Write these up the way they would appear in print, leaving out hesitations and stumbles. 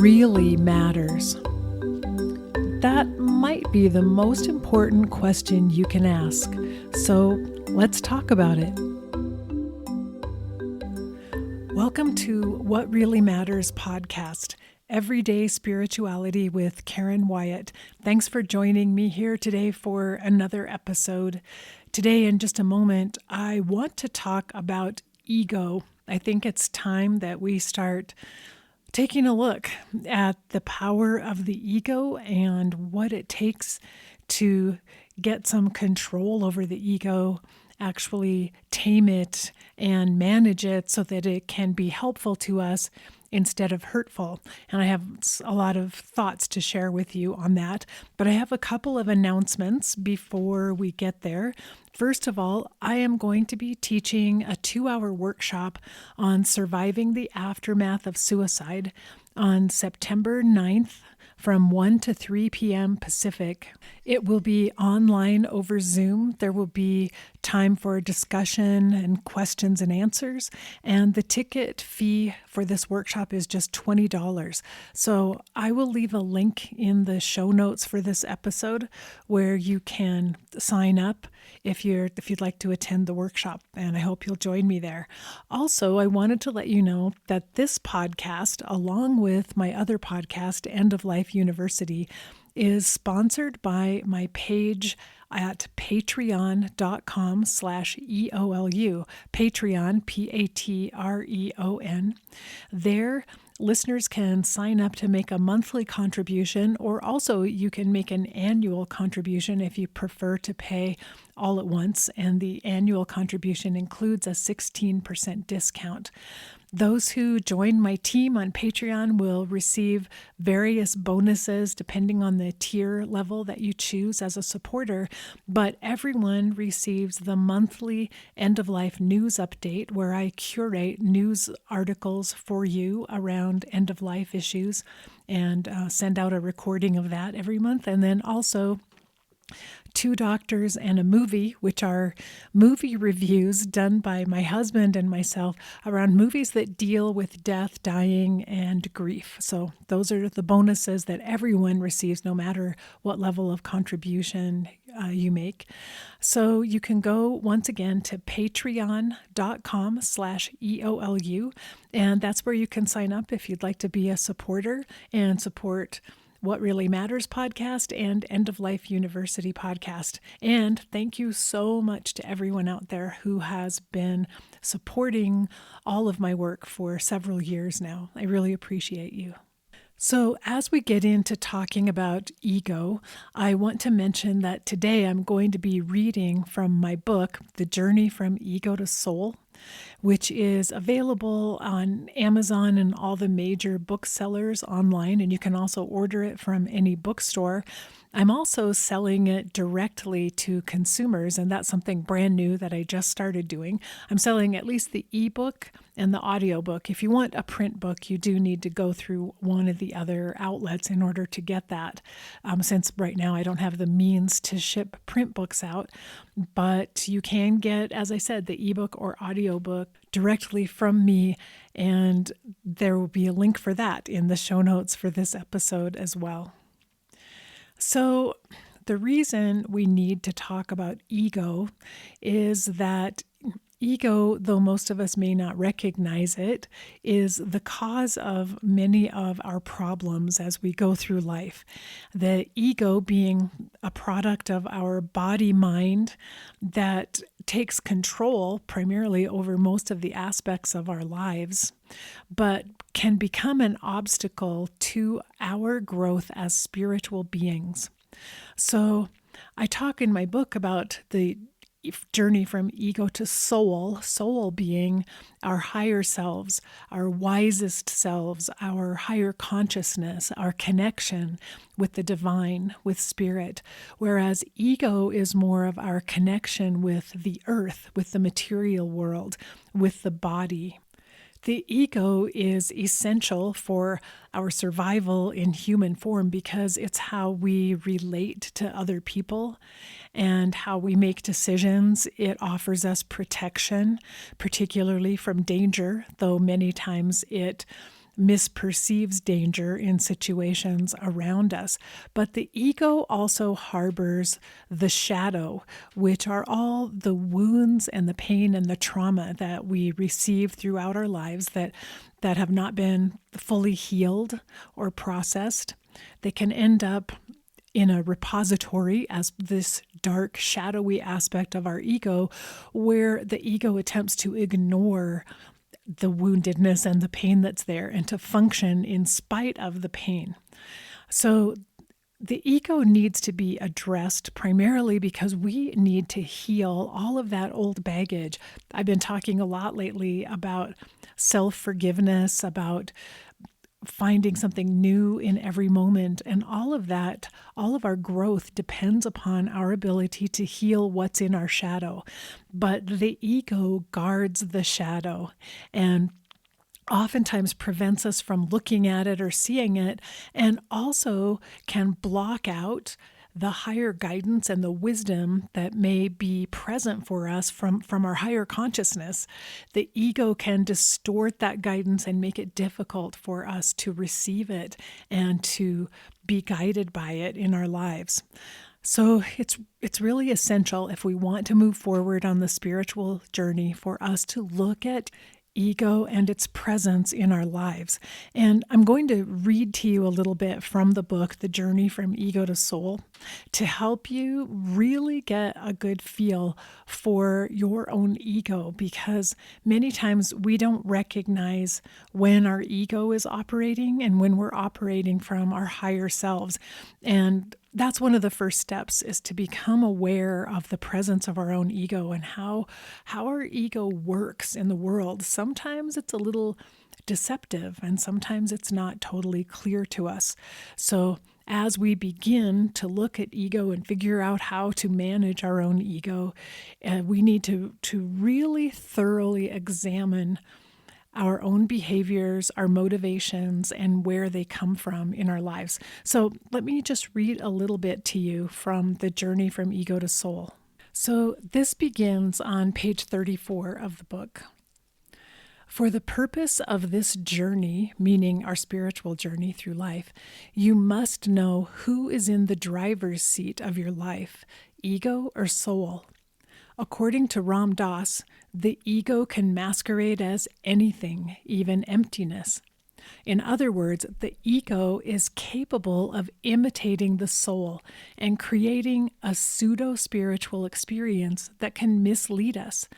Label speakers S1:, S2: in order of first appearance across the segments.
S1: really matters? That might be the most important question you can ask. So let's talk about it. Welcome to What Really Matters podcast, Everyday Spirituality with Karen Wyatt. Thanks for joining me here today for another episode. Today, in just a moment, I want to talk about ego. I think it's time that we start taking a look at the power of the ego and what it takes to get some control over the ego, actually tame it and manage it so that it can be helpful to us instead of hurtful. And I have a lot of thoughts to share with you on that, but I have a couple of announcements before we get there. First of all, I am going to be teaching a 2-hour workshop on surviving the aftermath of suicide on September 9th from 1 to 3 p.m. Pacific. It will be online over Zoom. There will be time for discussion and questions and answers. And the ticket fee for this workshop is just $20. So I will leave a link in the show notes for this episode where you can sign up if you'd like to attend the workshop, and I hope you'll join me there. Also, I wanted to let you know that this podcast, along with my other podcast, End of Life University, is sponsored by my page at patreon.com/EOLU, Patreon, Patreon. There, listeners can sign up to make a monthly contribution, or also you can make an annual contribution if you prefer to pay all at once, and the annual contribution includes a 16% discount. Those who join my team on Patreon will receive various bonuses depending on the tier level that you choose as a supporter, but everyone receives the monthly end-of-life news update where I curate news articles for you around end-of-life issues and send out a recording of that every month. And then also Two Doctors and a Movie, which are movie reviews done by my husband and myself around movies that deal with death, dying, and grief. So those are the bonuses that everyone receives no matter what level of contribution you make. So you can go once again to patreon.com/EOLU, and that's where you can sign up if you'd like to be a supporter and support What Really Matters podcast and End of Life University podcast. And thank you so much to everyone out there who has been supporting all of my work for several years now. I really appreciate you. So as we get into talking about ego, I want to mention that today I'm going to be reading from my book, The Journey from Ego to Soul, which is available on Amazon and all the major booksellers online, and you can also order it from any bookstore. I'm also selling it directly to consumers, and that's something brand new that I just started doing. I'm selling at least the ebook and the audiobook. If you want a print book, you do need to go through one of the other outlets in order to get that, since right now I don't have the means to ship print books out. But you can get, as I said, the ebook or audiobook directly from me, and there will be a link for that in the show notes for this episode as well. So the reason we need to talk about ego is that ego, though most of us may not recognize it, is the cause of many of our problems as we go through life. The ego being a product of our body-mind that takes control primarily over most of the aspects of our lives, but can become an obstacle to our growth as spiritual beings. So I talk in my book about the journey from ego to soul, soul being our higher selves, our wisest selves, our higher consciousness, our connection with the divine, with spirit, whereas ego is more of our connection with the earth, with the material world, with the body. The ego is essential for our survival in human form because it's how we relate to other people and how we make decisions. It offers us protection, particularly from danger, though many times it misperceives danger in situations around us. But the ego also harbors the shadow, which are all the wounds and the pain and the trauma that we receive throughout our lives that have not been fully healed or processed. They can end up in a repository as this dark, shadowy aspect of our ego, where the ego attempts to ignore the woundedness and the pain that's there and to function in spite of the pain. So the ego needs to be addressed primarily because we need to heal all of that old baggage. I've been talking a lot lately about self-forgiveness, about finding something new in every moment. And all of that, all of our growth depends upon our ability to heal what's in our shadow. But the ego guards the shadow and oftentimes prevents us from looking at it or seeing it, and also can block out the higher guidance and the wisdom that may be present for us from our higher consciousness. The ego can distort that guidance and make it difficult for us to receive it and to be guided by it in our lives. So it's really essential, if we want to move forward on the spiritual journey, for us to look at ego and its presence in our lives. And I'm going to read to you a little bit from the book, The Journey from Ego to Soul, to help you really get a good feel for your own ego, because many times we don't recognize when our ego is operating and when we're operating from our higher selves. And that's one of the first steps, is to become aware of the presence of our own ego and how our ego works in the world. Sometimes it's a little deceptive and sometimes it's not totally clear to us. So as we begin to look at ego and figure out how to manage our own ego, we need to really thoroughly examine our own behaviors, our motivations, and where they come from in our lives. So let me just read a little bit to you from The Journey from Ego to Soul. So this begins on page 34 of the book. For the purpose of this journey, meaning our spiritual journey through life, you must know who is in the driver's seat of your life, ego or soul. According to Ram Dass, the ego can masquerade as anything, even emptiness. In other words, the ego is capable of imitating the soul and creating a pseudo-spiritual experience that can mislead us.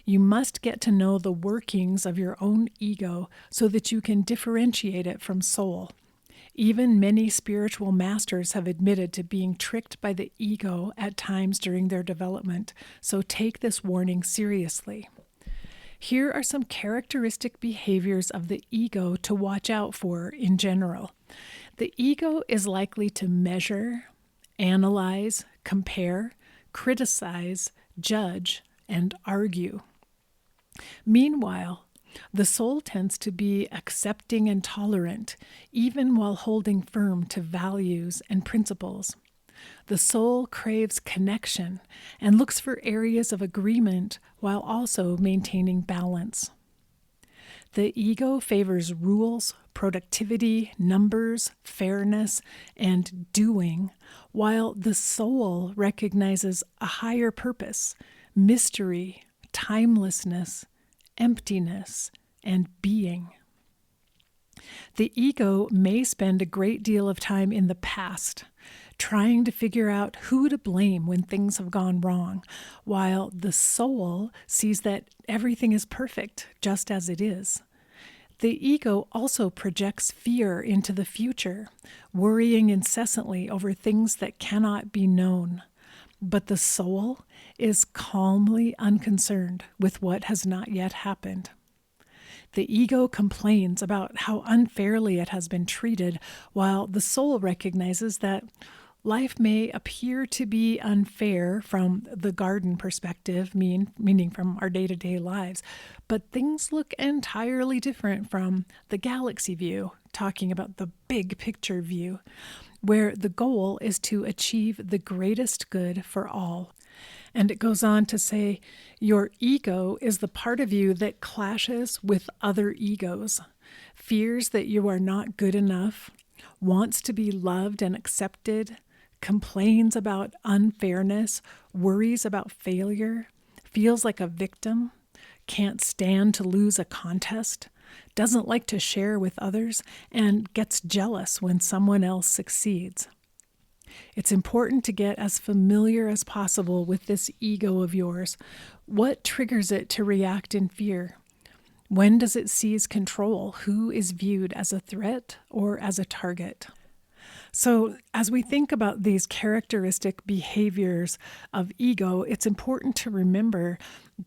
S1: You must get to know the workings of your own ego so that you can differentiate it from soul. Even many spiritual masters have admitted to being tricked by the ego at times during their development, so take this warning seriously. Here are some characteristic behaviors of the ego to watch out for in general. The ego is likely to measure, analyze, compare, criticize, judge, and argue. Meanwhile, the soul tends to be accepting and tolerant, even while holding firm to values and principles. The soul craves connection and looks for areas of agreement while also maintaining balance. The ego favors rules, productivity, numbers, fairness, and doing, while the soul recognizes a higher purpose, mystery, timelessness, emptiness, and being. The ego may spend a great deal of time in the past, trying to figure out who to blame when things have gone wrong, while the soul sees that everything is perfect just as it is. The ego also projects fear into the future, worrying incessantly over things that cannot be known. But the soul is calmly unconcerned with what has not yet happened. The ego complains about how unfairly it has been treated, while the soul recognizes that life may appear to be unfair from the garden perspective, meaning from our day-to-day lives, but things look entirely different from the galaxy view, talking about the big picture view, where the goal is to achieve the greatest good for all. And it goes on to say, your ego is the part of you that clashes with other egos. fears that you are not good enough, wants to be loved and accepted, complains about unfairness, worries about failure, feels like a victim, can't stand to lose a contest, doesn't like to share with others, and gets jealous when someone else succeeds. It's important to get as familiar as possible with this ego of yours. What triggers it to react in fear? When does it seize control? Who is viewed as a threat or as a target? So, as we think about these characteristic behaviors of ego, it's important to remember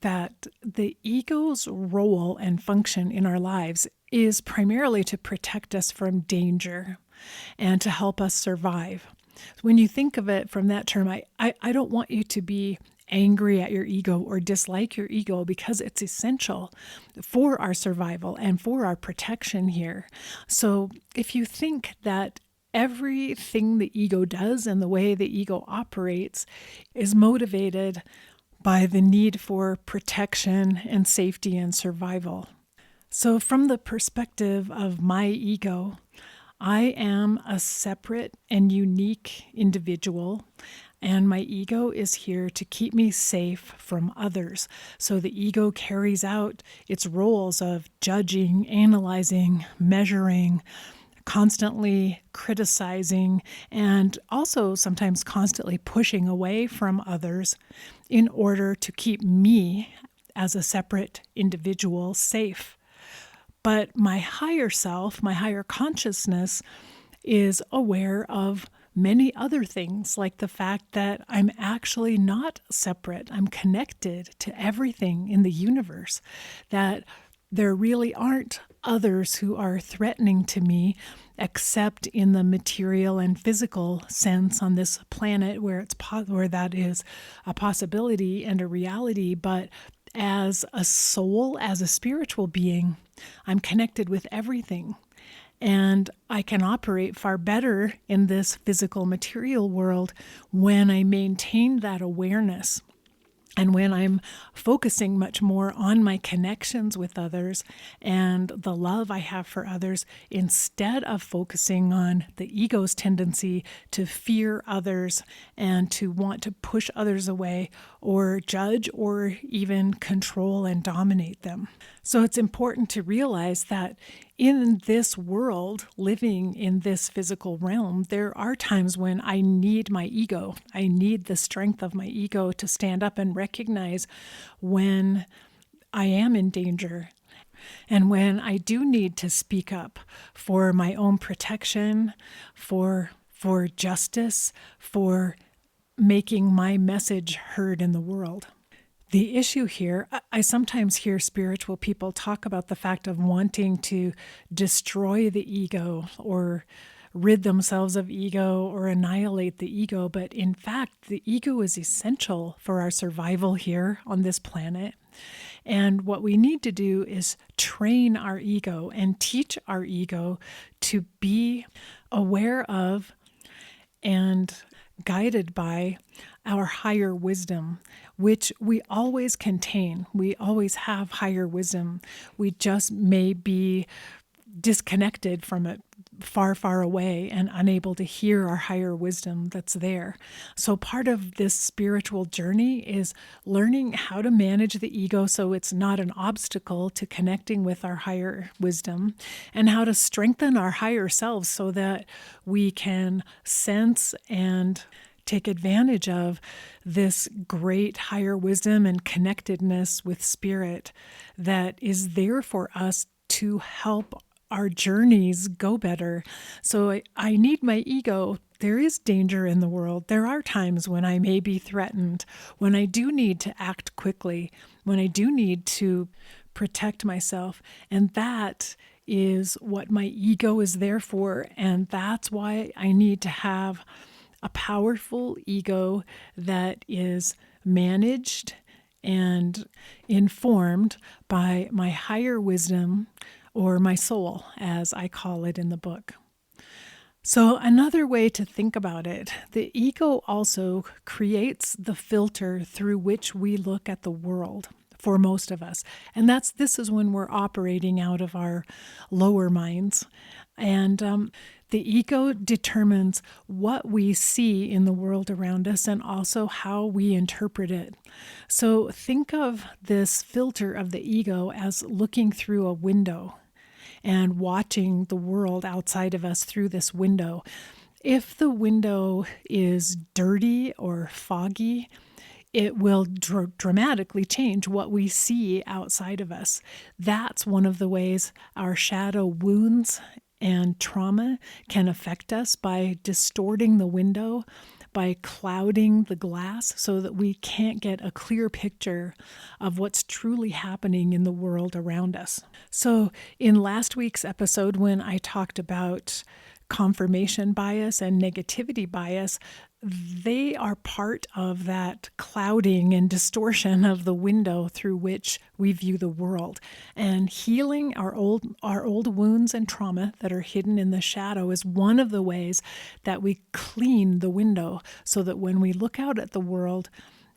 S1: that the ego's role and function in our lives is primarily to protect us from danger and to help us survive. When you think of it from that term, I don't want you to be angry at your ego or dislike your ego, because it's essential for our survival and for our protection here. So if you think that everything the ego does and the way the ego operates is motivated by the need for protection and safety and survival. So from the perspective of my ego, I am a separate and unique individual, and my ego is here to keep me safe from others. So the ego carries out its roles of judging, analyzing, measuring, constantly criticizing, and also sometimes constantly pushing away from others in order to keep me as a separate individual safe. But my higher self, my higher consciousness, is aware of many other things, like the fact that I'm actually not separate. I'm connected to everything in the universe, that there really aren't others who are threatening to me except in the material and physical sense on this planet where where that is a possibility and a reality. But as a soul, as a spiritual being, I'm connected with everything. And I can operate far better in this physical material world when I maintain that awareness. And when I'm focusing much more on my connections with others and the love I have for others, instead of focusing on the ego's tendency to fear others and to want to push others away or judge or even control and dominate them. So it's important to realize that in this world, living in this physical realm, there are times when I need my ego. I need the strength of my ego to stand up and recognize when I am in danger and when I do need to speak up for my own protection, for justice, for making my message heard in the world. The issue here, I sometimes hear spiritual people talk about the fact of wanting to destroy the ego or rid themselves of ego or annihilate the ego. But in fact, the ego is essential for our survival here on this planet. And what we need to do is train our ego and teach our ego to be aware of and guided by our higher wisdom, which we always contain. We always have higher wisdom. We just may be disconnected from it far, far away and unable to hear our higher wisdom that's there. So part of this spiritual journey is learning how to manage the ego so it's not an obstacle to connecting with our higher wisdom, and how to strengthen our higher selves so that we can sense and take advantage of this great higher wisdom and connectedness with spirit that is there for us to help our journeys go better. So I need my ego. There is danger in the world. There are times when I may be threatened, when I do need to act quickly, when I do need to protect myself. And that is what my ego is there for. And that's why I need to have a powerful ego that is managed and informed by my higher wisdom, or my soul, as I call it in the book. So another way to think about it, the ego also creates the filter through which we look at the world. for most of us. And this is when we're operating out of our lower minds. And the ego determines what we see in the world around us and also how we interpret it. So think of this filter of the ego as looking through a window and watching the world outside of us through this window. If the window is dirty or foggy, it will dramatically change what we see outside of us. That's one of the ways our shadow wounds and trauma can affect us, by distorting the window, by clouding the glass so that we can't get a clear picture of what's truly happening in the world around us. So in last week's episode, when I talked about confirmation bias and negativity bias, they are part of that clouding and distortion of the window through which we view the world. And healing our old wounds and trauma that are hidden in the shadow is one of the ways that we clean the window, so that when we look out at the world,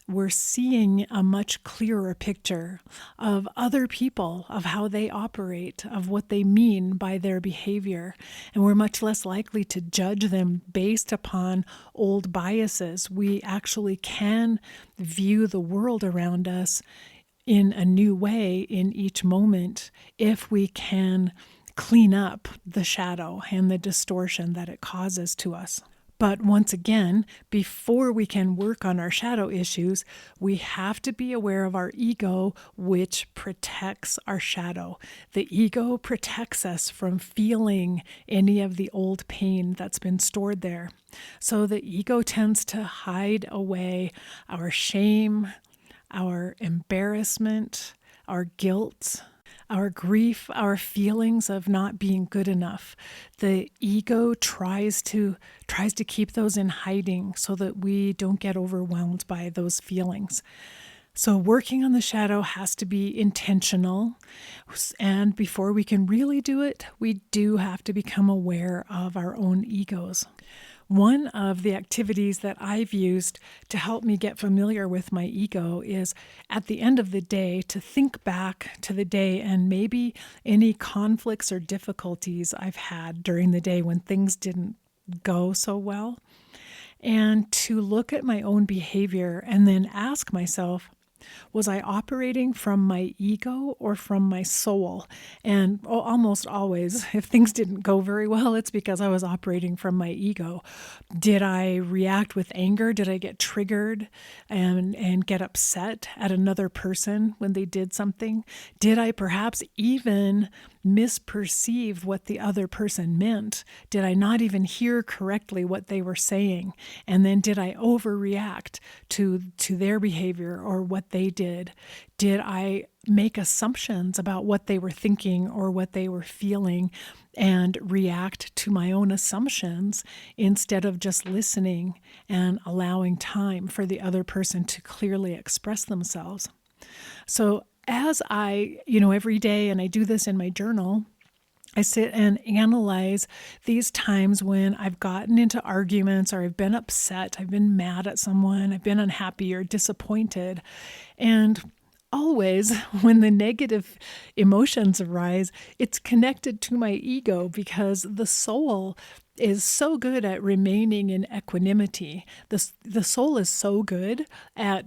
S1: we're seeing a much clearer picture of other people, of how they operate, of what they mean by their behavior. And we're much less likely to judge them based upon old biases. We actually can view the world around us in a new way in each moment if we can clean up the shadow and the distortion that it causes to us. But once again, before we can work on our shadow issues, we have to be aware of our ego, which protects our shadow. The ego protects us from feeling any of the old pain that's been stored there. So the ego tends to hide away our shame, our embarrassment, our guilt, our grief, our feelings of not being good enough. The ego tries to keep those in hiding so that we don't get overwhelmed by those feelings. So working on the shadow has to be intentional. And before we can really do it, we do have to become aware of our own egos. One of the activities that I've used to help me get familiar with my ego is, at the end of the day, to think back to the day and maybe any conflicts or difficulties I've had during the day when things didn't go so well, and to look at my own behavior and then ask myself, was I operating from my ego or from my soul? And almost always, if things didn't go very well, it's because I was operating from my ego. Did I react with anger? Did I get triggered and get upset at another person when they did something? Did I perhaps even misperceive what the other person meant? Did I not even hear correctly what they were saying? And then did I overreact to their behavior or what they did? Did I make assumptions about what they were thinking or what they were feeling and react to my own assumptions instead of just listening and allowing time for the other person to clearly express themselves? So as I, every day, and I do this in my journal, I sit and analyze these times when I've gotten into arguments or I've been upset, I've been mad at someone, I've been unhappy or disappointed. And always when the negative emotions arise, it's connected to my ego, because the soul is so good at remaining in equanimity. The soul is so good at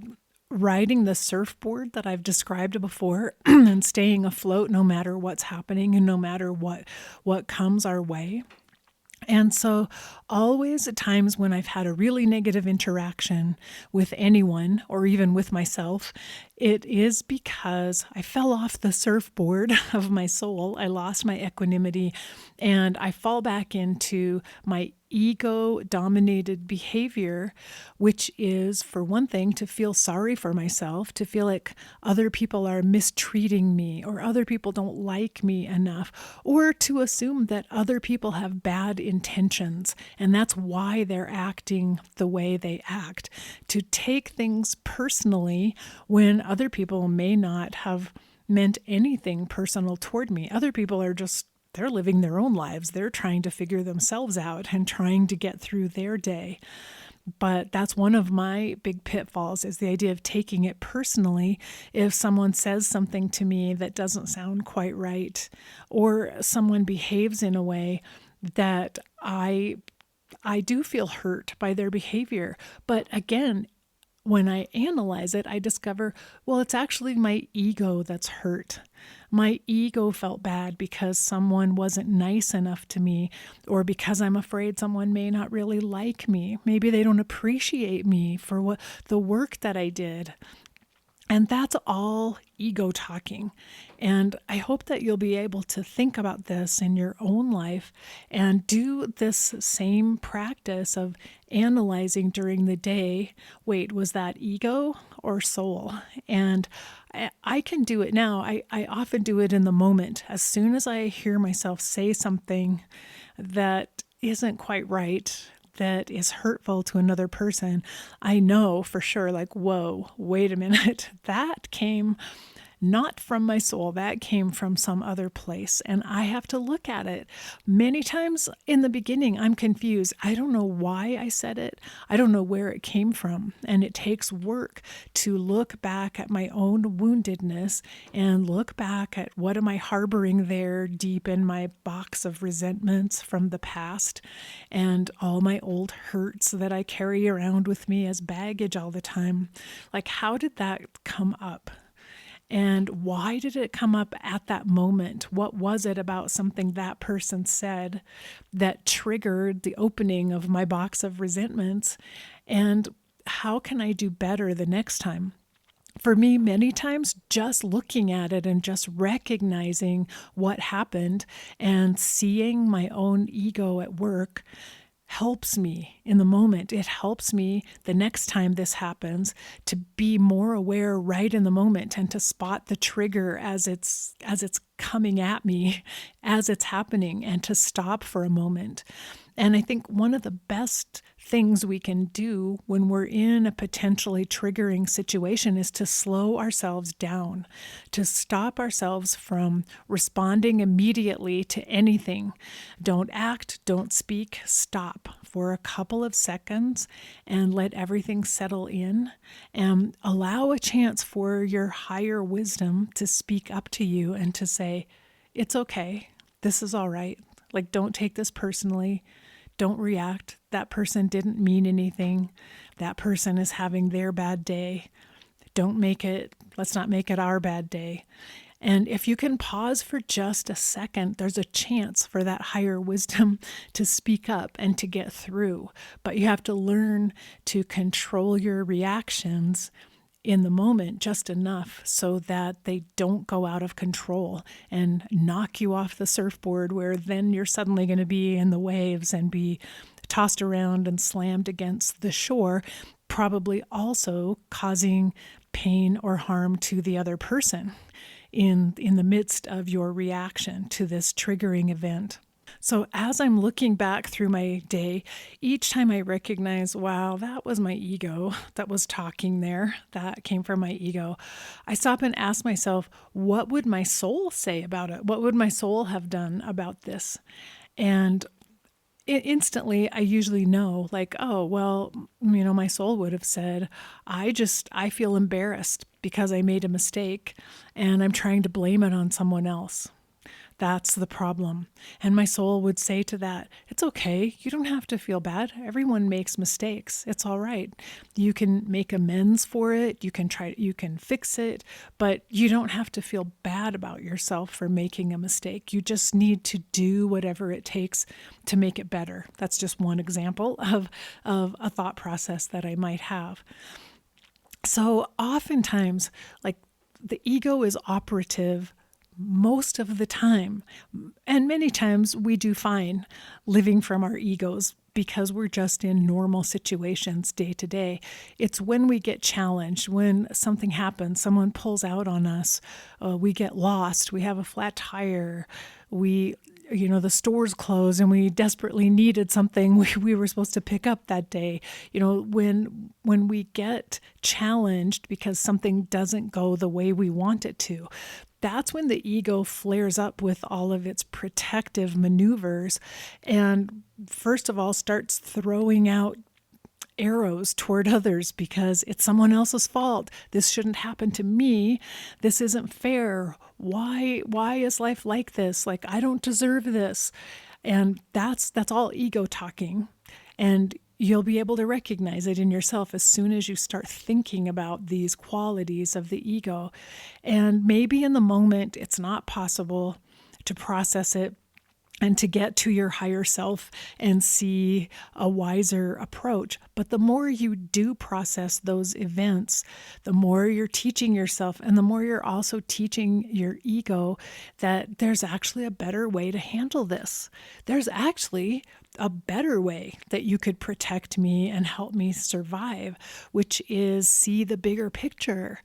S1: riding the surfboard that I've described before and staying afloat no matter what's happening and no matter what comes our way. And so always at times when I've had a really negative interaction with anyone or even with myself, it is because I fell off the surfboard of my soul. I lost my equanimity and I fall back into my ego-dominated behavior, which is, for one thing, to feel sorry for myself, to feel like other people are mistreating me or other people don't like me enough, or to assume that other people have bad intentions and that's why they're acting the way they act, to take things personally when other people may not have meant anything personal toward me. Other people are they're living their own lives. They're trying to figure themselves out and trying to get through their day. But that's one of my big pitfalls, is the idea of taking it personally if someone says something to me that doesn't sound quite right, or someone behaves in a way that I do feel hurt by their behavior. But again, when I analyze it, I discover, well, it's actually my ego that's hurt. My ego felt bad because someone wasn't nice enough to me, or because I'm afraid someone may not really like me. Maybe they don't appreciate me for what the work that I did. And that's all ego talking. And I hope that you'll be able to think about this in your own life and do this same practice of analyzing during the day. Wait, was that ego or soul? And I can do it now. I often do it in the moment. As soon as I hear myself say something that isn't quite right, that is hurtful to another person, I know for sure, like, whoa, wait a minute, that came not from my soul, that came from some other place. And I have to look at it. Many times in the beginning, I'm confused. I don't know why I said it. I don't know where it came from. And it takes work to look back at my own woundedness and look back at what am I harboring there deep in my box of resentments from the past and all my old hurts that I carry around with me as baggage all the time. Like, how did that come up? And why did it come up at that moment? What was it about something that person said that triggered the opening of my box of resentments? And how can I do better the next time? For me, many times, just looking at it and just recognizing what happened and seeing my own ego at work helps me in the moment. It helps me the next time this happens to be more aware right in the moment and to spot the trigger as it's coming at me, as it's happening, and to stop for a moment. And I think one of the best things we can do when we're in a potentially triggering situation is to slow ourselves down, to stop ourselves from responding immediately to anything. Don't act, don't speak, stop for a couple of seconds and let everything settle in, and allow a chance for your higher wisdom to speak up to you and to say, it's okay, this is all right. Like, don't take this personally. Don't react. That person didn't mean anything. That person is having their bad day. Let's not make it our bad day. And if you can pause for just a second, there's a chance for that higher wisdom to speak up and to get through. But you have to learn to control your reactions in the moment just enough so that they don't go out of control and knock you off the surfboard, where then you're suddenly going to be in the waves and be tossed around and slammed against the shore, probably also causing pain or harm to the other person in the midst of your reaction to this triggering event. So as I'm looking back through my day, each time I recognize, wow, that was my ego that was talking there, that came from my ego, I stop and ask myself, what would my soul say about it? What would my soul have done about this? And instantly, I usually know, like, oh, well, my soul would have said, I feel embarrassed because I made a mistake and I'm trying to blame it on someone else. That's the problem. And my soul would say to that, it's okay. You don't have to feel bad. Everyone makes mistakes. It's all right. You can make amends for it. You can fix it, but you don't have to feel bad about yourself for making a mistake. You just need to do whatever it takes to make it better. That's just one example of a thought process that I might have. So oftentimes, like, the ego is operative most of the time. And many times we do fine living from our egos because we're just in normal situations day to day. It's when we get challenged, when something happens, someone pulls out on us, we get lost, we have a flat tire, the store's closed and we desperately needed something we were supposed to pick up that day. When we get challenged because something doesn't go the way we want it to, that's when the ego flares up with all of its protective maneuvers and, first of all, starts throwing out arrows toward others because it's someone else's fault. This shouldn't happen to me. This isn't fair. Why is life like this? Like, I don't deserve this. And that's all ego talking. And you'll be able to recognize it in yourself as soon as you start thinking about these qualities of the ego. And maybe in the moment it's not possible to process it and to get to your higher self and see a wiser approach. But the more you do process those events, the more you're teaching yourself, and the more you're also teaching your ego that there's actually a better way to handle this. There's actually a better way that you could protect me and help me survive, which is see the bigger picture.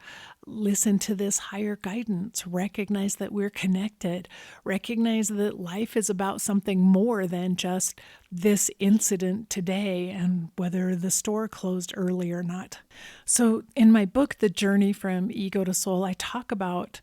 S1: Listen to this higher guidance, recognize that we're connected, recognize that life is about something more than just this incident today and whether the store closed early or not. So in my book, The Journey from Ego to Soul, I talk about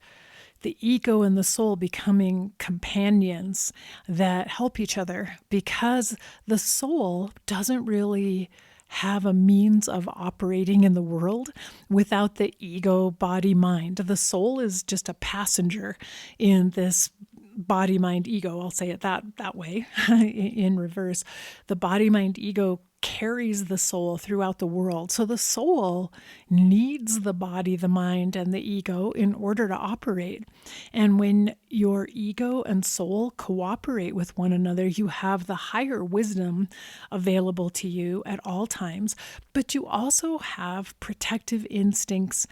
S1: the ego and the soul becoming companions that help each other because the soul doesn't really have a means of operating in the world without the ego, body, mind. The soul is just a passenger in this body, mind, ego. I'll say it that way in reverse. The body, mind, ego carries the soul throughout the world. So the soul needs the body, the mind, and the ego in order to operate. And when your ego and soul cooperate with one another, you have the higher wisdom available to you at all times, but you also have protective instincts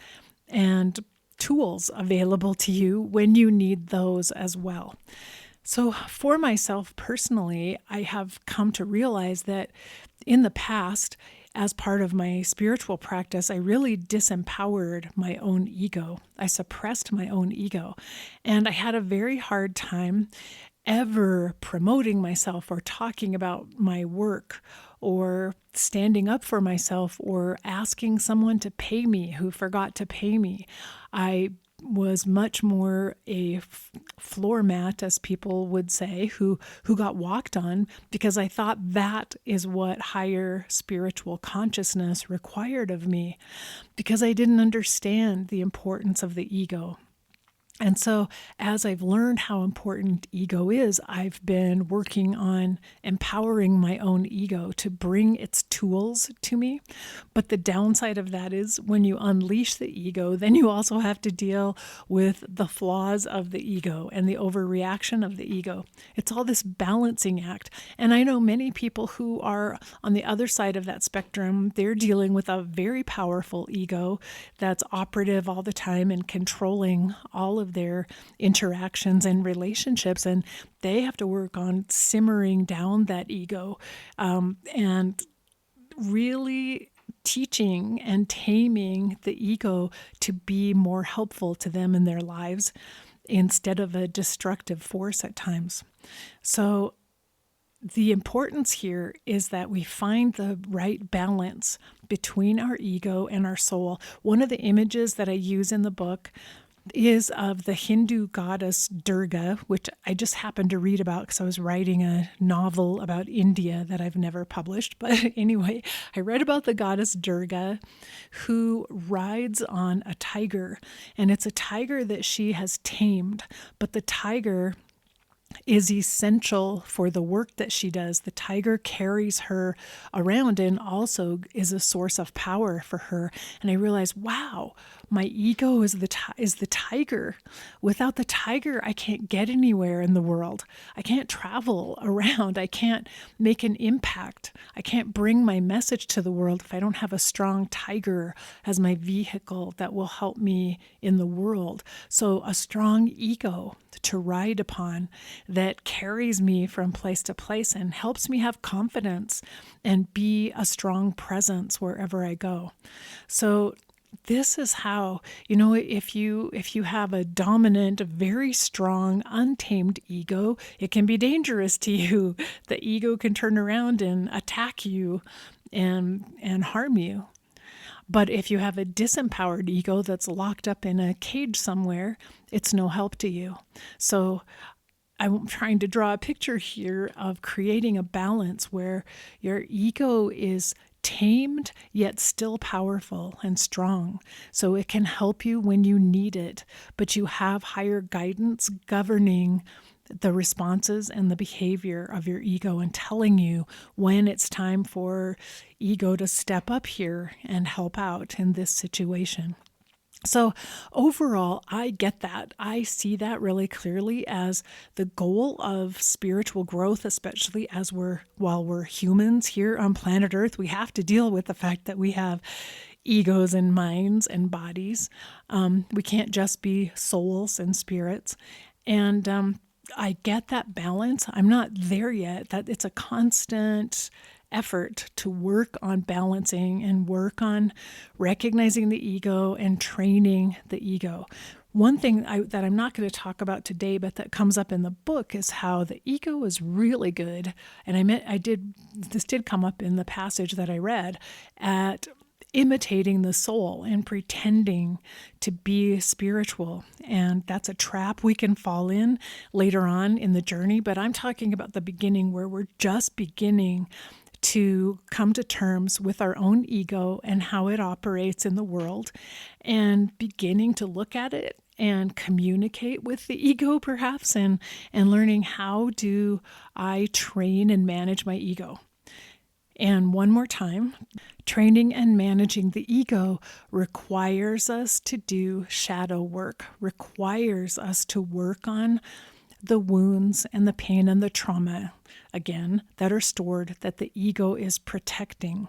S1: and tools available to you when you need those as well. So for myself personally, I have come to realize that in the past, as part of my spiritual practice, I really disempowered my own ego. I suppressed my own ego. And I had a very hard time ever promoting myself or talking about my work or standing up for myself or asking someone to pay me who forgot to pay me. I was much more a floor mat, as people would say, who got walked on because I thought that is what higher spiritual consciousness required of me, because I didn't understand the importance of the ego. And so as I've learned how important ego is, I've been working on empowering my own ego to bring its tools to me. But the downside of that is when you unleash the ego, then you also have to deal with the flaws of the ego and the overreaction of the ego. It's all this balancing act. And I know many people who are on the other side of that spectrum. They're dealing with a very powerful ego that's operative all the time and controlling all of their interactions and relationships, and they have to work on simmering down that ego and really teaching and taming the ego to be more helpful to them in their lives instead of a destructive force at times. So the importance here is that we find the right balance between our ego and our soul. One of the images that I use in the book is of the Hindu goddess Durga, which I just happened to read about because I was writing a novel about India that I've never published. But anyway, I read about the goddess Durga who rides on a tiger, and it's a tiger that she has tamed, but the tiger is essential for the work that she does. The tiger carries her around and also is a source of power for her. And I realized, wow, my ego is the tiger. Without the tiger, I can't get anywhere in the world. I can't travel around. I can't make an impact. I can't bring my message to the world if I don't have a strong tiger as my vehicle that will help me in the world. So a strong ego to ride upon that carries me from place to place and helps me have confidence and be a strong presence wherever I go. So this is how, if you have a dominant, very strong, untamed ego, it can be dangerous to you. The ego can turn around and attack you and harm you. But if you have a disempowered ego that's locked up in a cage somewhere, it's no help to you. So I'm trying to draw a picture here of creating a balance where your ego is tamed yet still powerful and strong. So it can help you when you need it, but you have higher guidance governing the responses and the behavior of your ego and telling you when it's time for ego to step up here and help out in this situation. So overall, I get that. I see that really clearly as the goal of spiritual growth, especially while we're humans here on planet Earth. We have to deal with the fact that we have egos and minds and bodies. We can't just be souls and spirits. And I get that balance. I'm not there yet. That it's a constant effort to work on balancing and work on recognizing the ego and training the ego. One thing that I'm not going to talk about today, but that comes up in the book, is how the ego is really good. And this did come up in the passage that I read, at imitating the soul and pretending to be spiritual. And that's a trap we can fall in later on in the journey. But I'm talking about the beginning, where we're just beginning to come to terms with our own ego and how it operates in the world, and beginning to look at it and communicate with the ego, perhaps, and learning, how do I train and manage my ego? And one more time, training and managing the ego requires us to do shadow work, requires us to work on the wounds and the pain and the trauma, again, that are stored, that the ego is protecting.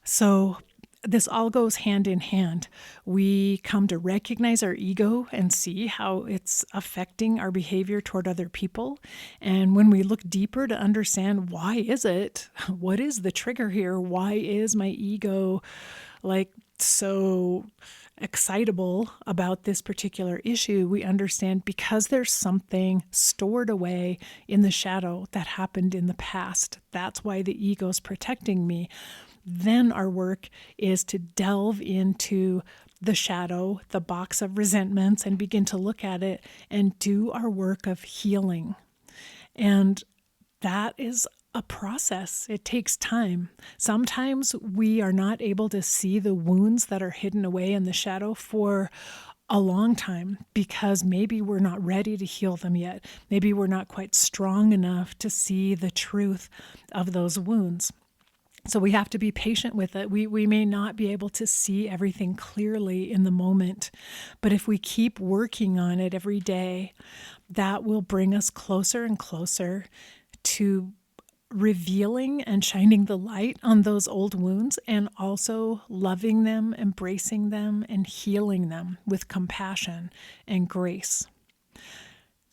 S1: So this all goes hand in hand. We come to recognize our ego and see how it's affecting our behavior toward other people. And when we look deeper to understand, why is it? What is the trigger here? Why is my ego so excitable about this particular issue? We understand because there's something stored away in the shadow that happened in the past. That's why the ego's protecting me. Then our work is to delve into the shadow, the box of resentments, and begin to look at it and do our work of healing. And that is a process. It takes time. Sometimes we are not able to see the wounds that are hidden away in the shadow for a long time, because maybe we're not ready to heal them yet. Maybe we're not quite strong enough to see the truth of those wounds. So we have to be patient with it. We may not be able to see everything clearly in the moment, but if we keep working on it every day, that will bring us closer and closer to revealing and shining the light on those old wounds, and also loving them, embracing them, and healing them with compassion and grace.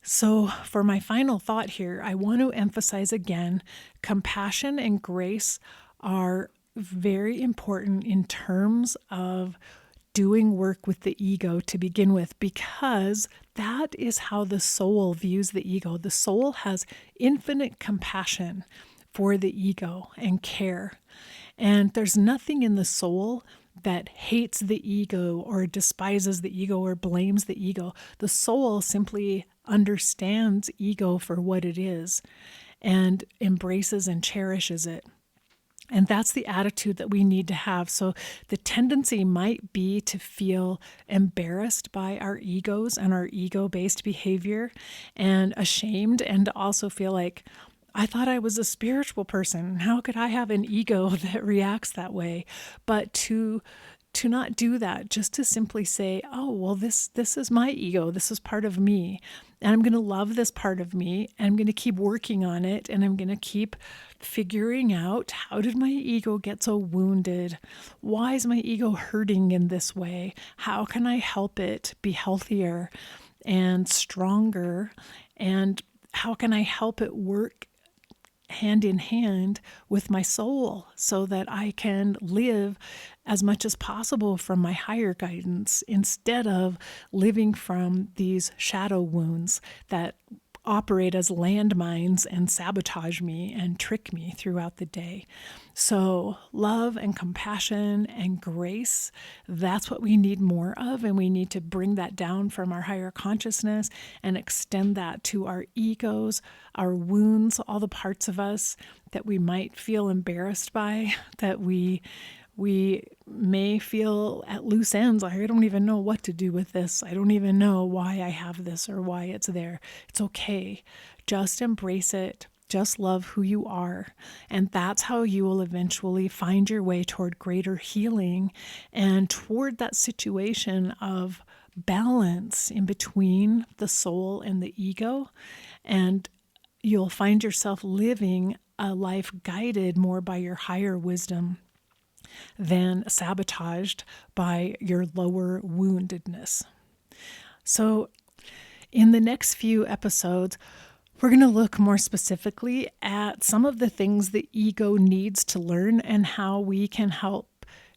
S1: So for my final thought here, I want to emphasize again, compassion and grace are very important in terms of doing work with the ego to begin with, because that is how the soul views the ego. The soul has infinite compassion for the ego and care. And there's nothing in the soul that hates the ego or despises the ego or blames the ego. The soul simply understands ego for what it is and embraces and cherishes it. And that's the attitude that we need to have. So the tendency might be to feel embarrassed by our egos and our ego-based behavior, and ashamed, and to also feel like, I thought I was a spiritual person. How could I have an ego that reacts that way? But to not do that, just to simply say, oh, well, this is my ego. This is part of me. And I'm going to love this part of me. And I'm going to keep working on it. And I'm going to keep figuring out, how did my ego get so wounded? Why is my ego hurting in this way? How can I help it be healthier and stronger? And how can I help it work hand in hand with my soul so that I can live as much as possible from my higher guidance, instead of living from these shadow wounds that operate as landmines and sabotage me and trick me throughout the day. So love and compassion and grace, that's what we need more of. And we need to bring that down from our higher consciousness and extend that to our egos, our wounds, all the parts of us that we might feel embarrassed by, that we may feel at loose ends, like I don't even know what to do with this. I don't even know why I have this or why it's there. It's okay. Just embrace it. Just love who you are. And that's how you will eventually find your way toward greater healing and toward that situation of balance in between the soul and the ego. And you'll find yourself living a life guided more by your higher wisdom than sabotaged by your lower woundedness. So in the next few episodes, we're going to look more specifically at some of the things the ego needs to learn and how we can help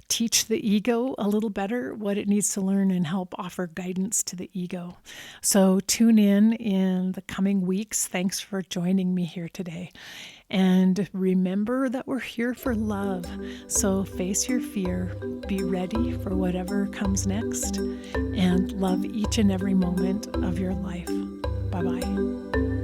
S1: teach the ego a little better what it needs to learn and help offer guidance to the ego. So tune in the coming weeks. Thanks for joining me here today. And remember that we're here for love. So face your fear, be ready for whatever comes next, and love each and every moment of your life. Bye-bye.